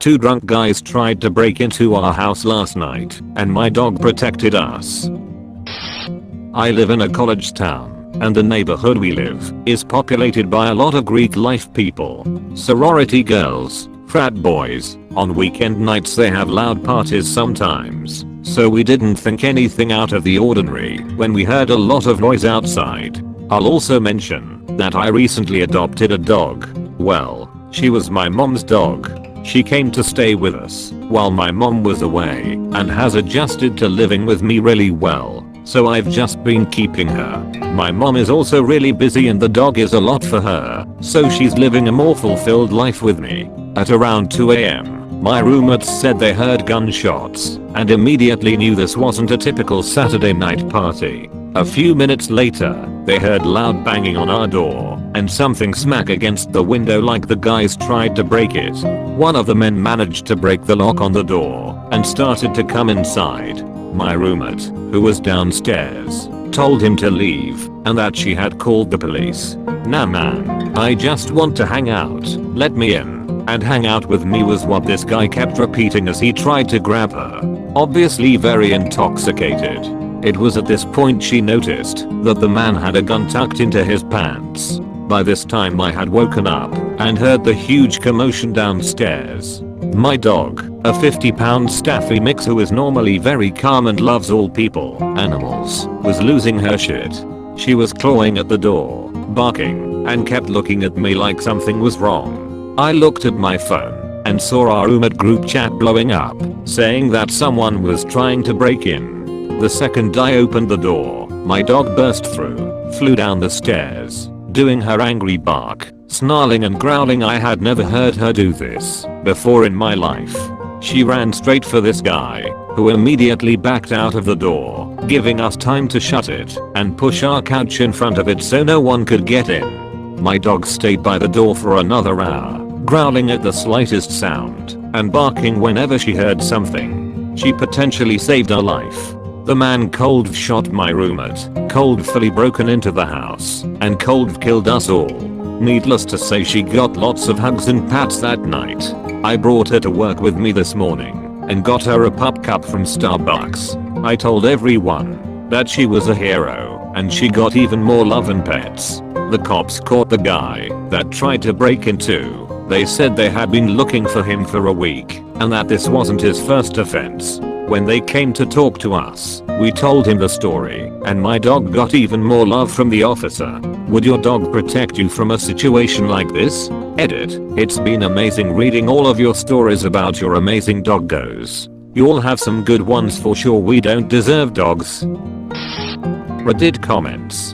Two drunk guys tried to break into our house last night, and my dog protected us. I live in a college town, and the neighborhood we live is populated by a lot of Greek life people, sorority girls, frat boys. On weekend nights they have loud parties sometimes, so we didn't think anything out of the ordinary when we heard a lot of noise outside. I'll also mention that I recently adopted a dog. Well, she was my mom's dog. She came to stay with us while my mom was away and has adjusted to living with me really well, so I've just been keeping her. My mom is also really busy and the dog is a lot for her, so she's living a more fulfilled life with me. At around 2 AM, my roommates said they heard gunshots and immediately knew this wasn't a typical Saturday night party. A few minutes later, they heard loud banging on our door and something smack against the window like the guys tried to break it. One of the men managed to break the lock on the door and started to come inside. My roommate, who was downstairs, told him to leave and that she had called the police. Nah man, I just want to hang out, let me in. And hang out with me was what this guy kept repeating as he tried to grab her, obviously very intoxicated. It was at this point she noticed that the man had a gun tucked into his pants. By this time I had woken up and heard the huge commotion downstairs. My dog, a 50-pound Staffy mix who is normally very calm and loves all people, animals, was losing her shit. She was clawing at the door, barking, and kept looking at me like something was wrong. I looked at my phone and saw our roommate group chat blowing up, saying that someone was trying to break in. The second I opened the door, my dog burst through, flew down the stairs, doing her angry bark, snarling and growling. I had never heard her do this before in my life. She ran straight for this guy, who immediately backed out of the door, giving us time to shut it and push our couch in front of it so no one could get in. My dog stayed by the door for another hour, growling at the slightest sound and barking whenever she heard something. She potentially saved her life. The man cold shot my roommate, cold fully broken into the house, and cold killed us all. Needless to say, she got lots of hugs and pats that night. I brought her to work with me this morning and got her a pup cup from Starbucks. I told everyone that she was a hero and she got even more love and pets. The cops caught the guy that tried to break into. They said they had been looking for him for a week and that this wasn't his first offense. When they came to talk to us, we told him the story and my dog got even more love from the officer. Would your dog protect you from a situation like this? Edit. It's been amazing reading all of your stories about your amazing doggos. You all have some good ones for sure. We don't deserve dogs. Reddit comments.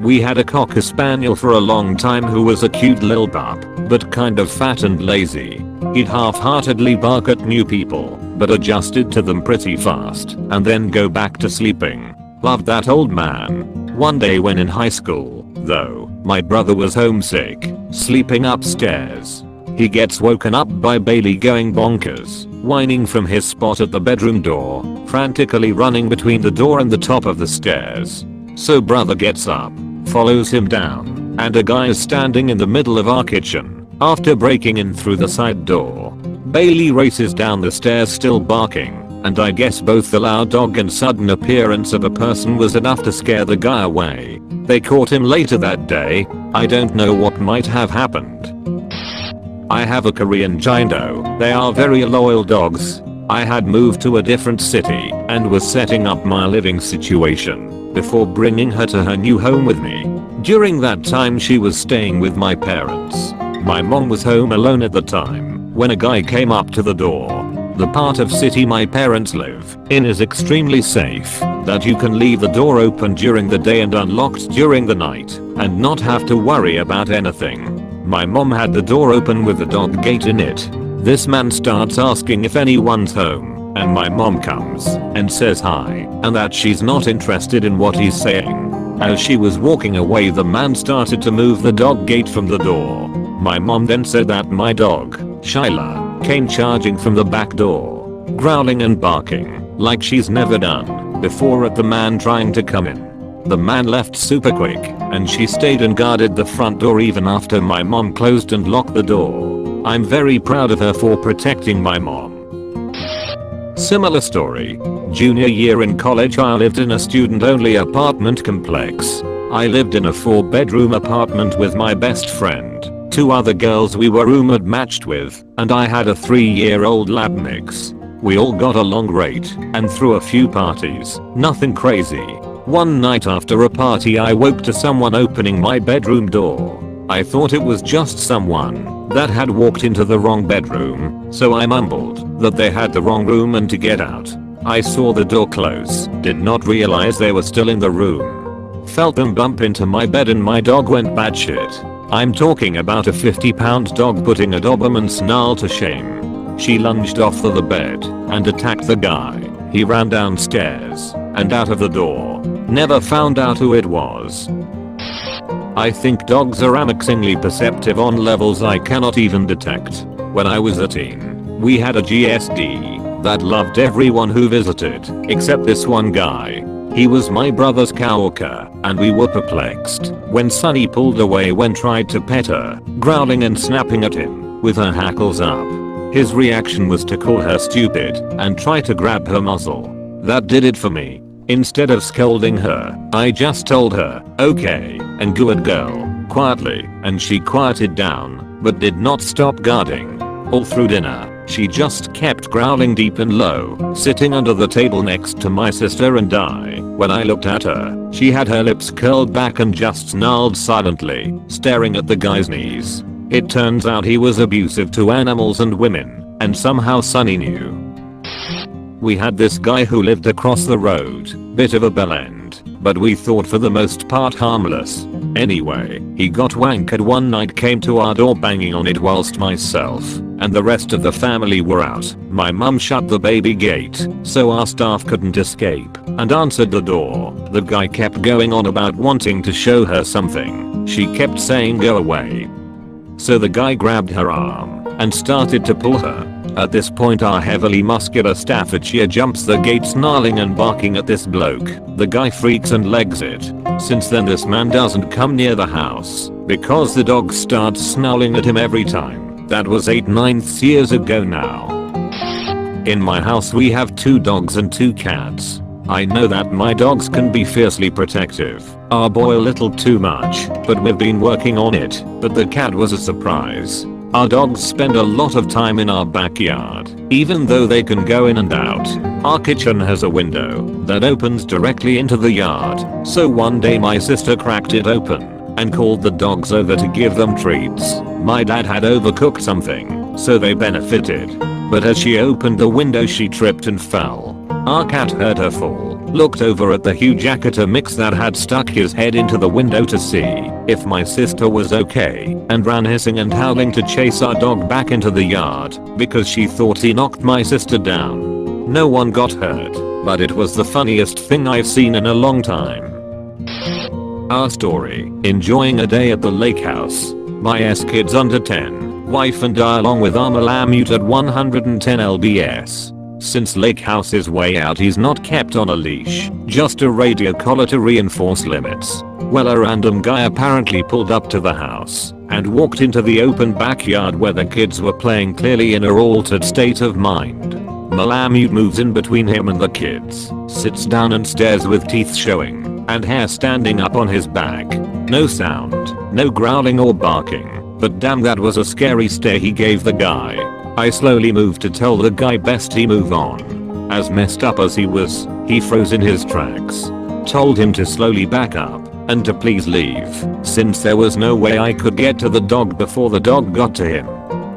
We had a cocker spaniel for a long time who was a cute little pup, but kind of fat and lazy. He'd half-heartedly bark at new people, but adjusted to them pretty fast, and then go back to sleeping. Loved that old man. One day when in high school, though, my brother was homesick, sleeping upstairs. He gets woken up by Bailey going bonkers, whining from his spot at the bedroom door, frantically running between the door and the top of the stairs. So brother gets up, follows him down, and a guy is standing in the middle of our kitchen, after breaking in through the side door. Bailey races down the stairs still barking, and I guess both the loud dog and sudden appearance of a person was enough to scare the guy away. They caught him later that day. I don't know what might have happened. I have a Korean Jino. They are very loyal dogs. I had moved to a different city and was setting up my living situation before bringing her to her new home with me. During that time she was staying with my parents. My mom was home alone at the time when a guy came up to the door. The part of city my parents live in is extremely safe, that you can leave the door open during the day and unlocked during the night and not have to worry about anything. My mom had the door open with the dog gate in it. This man starts asking if anyone's home, and my mom comes and says hi and that she's not interested in what he's saying. As she was walking away, the man started to move the dog gate from the door. My mom then said that my dog, Shyla, came charging from the back door, growling and barking like she's never done before at the man trying to come in. The man left super quick and she stayed and guarded the front door even after my mom closed and locked the door. I'm very proud of her for protecting my mom. Similar story. Junior year in college, I lived in a student-only apartment complex. I lived in a 4-bedroom apartment with my best friend, 2 other girls we were roommate matched with, and I had a 3-year-old lab mix. We all got along great and threw a few parties, nothing crazy. One night after a party, I woke to someone opening my bedroom door. I thought it was just someone that had walked into the wrong bedroom, so I mumbled that they had the wrong room and to get out. I saw the door close, did not realize they were still in the room. Felt them bump into my bed and my dog went batshit. I'm talking about a 50-pound dog putting a Doberman snarl to shame. She lunged off the bed and attacked the guy. He ran downstairs and out of the door. Never found out who it was. I think dogs are amazingly perceptive on levels I cannot even detect. When I was a teen, we had a GSD that loved everyone who visited, except this one guy. He was my brother's coworker, and we were perplexed when Sunny pulled away when tried to pet her, growling and snapping at him with her hackles up. His reaction was to call her stupid and try to grab her muzzle. That did it for me. Instead of scolding her, I just told her, okay, and good girl, quietly, and she quieted down, but did not stop guarding. All through dinner, she just kept growling deep and low, sitting under the table next to my sister and I. When I looked at her, she had her lips curled back and just snarled silently, staring at the guy's knees. It turns out he was abusive to animals and women, and somehow Sunny knew. We had this guy who lived across the road, bit of a bellend, but we thought for the most part harmless. Anyway, he got wanked one night, came to our door banging on it whilst myself and the rest of the family were out. My mum shut the baby gate so our staff couldn't escape and answered the door. The guy kept going on about wanting to show her something. She kept saying go away. So the guy grabbed her arm and started to pull her. At this point, our heavily muscular Staffordshire jumps the gate snarling and barking at this bloke. The guy freaks and legs it. Since then this man doesn't come near the house because the dog starts snarling at him every time. That was 8-9 years ago now. In my house we have 2 dogs and 2 cats. I know that my dogs can be fiercely protective. Our boy a little too much, but we've been working on it. But the cat was a surprise. Our dogs spend a lot of time in our backyard, even though they can go in and out. Our kitchen has a window that opens directly into the yard, so one day my sister cracked it open and called the dogs over to give them treats. My dad had overcooked something, so they benefited. But as she opened the window she tripped and fell. Our cat heard her fall, looked over at the huge Akita mix that had stuck his head into the window to see if my sister was okay, and ran hissing and howling to chase our dog back into the yard because she thought he knocked my sister down. No one got hurt, but it was the funniest thing I've seen in a long time. Our story: enjoying a day at the lake house. My kids under 10, wife and I along with our Malamute at 110 lbs. Since Lake House is way out, he's not kept on a leash, just a radio collar to reinforce limits. Well, a random guy apparently pulled up to the house and walked into the open backyard where the kids were playing, clearly in a altered state of mind. Malamute moves in between him and the kids, sits down and stares with teeth showing and hair standing up on his back. No sound, no growling or barking, but damn, that was a scary stare he gave the guy. I slowly moved to tell the guy best he move on. As messed up as he was, he froze in his tracks. Told him to slowly back up and to please leave, since there was no way I could get to the dog before the dog got to him.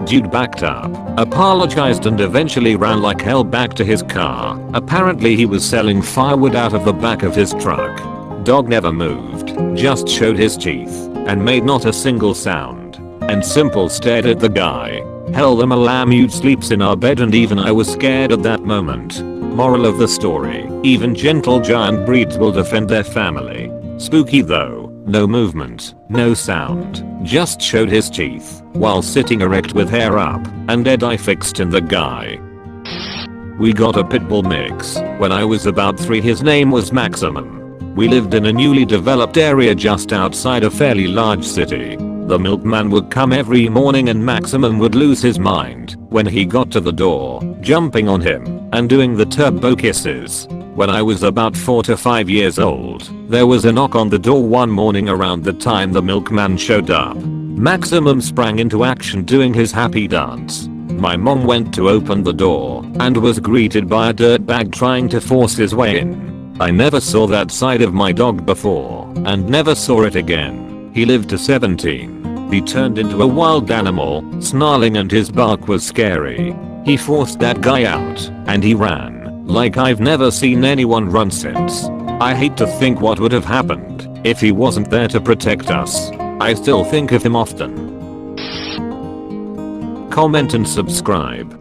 Dude backed up, apologized and eventually ran like hell back to his car. Apparently he was selling firewood out of the back of his truck. Dog never moved, just showed his teeth and made not a single sound, and simple stared at the guy. Hell, the Malamute sleeps in our bed and even I was scared at that moment. Moral of the story: even gentle giant breeds will defend their family. Spooky though, no movement, no sound, just showed his teeth while sitting erect with hair up and dead eye fixed in the guy. We got a pit bull mix when I was about 3. His name was Maximum. We lived in a newly developed area just outside a fairly large city. The milkman would come every morning and Maximum would lose his mind when he got to the door, jumping on him and doing the turbo kisses. When I was about 4 to 5 years old, there was a knock on the door one morning around the time the milkman showed up. Maximum sprang into action doing his happy dance. My mom went to open the door and was greeted by a dirtbag trying to force his way in. I never saw that side of my dog before and never saw it again. He lived to 17. He turned into a wild animal, snarling, and his bark was scary. He forced that guy out and he ran like I've never seen anyone run since. I hate to think what would have happened if he wasn't there to protect us. I still think of him often. Comment and subscribe.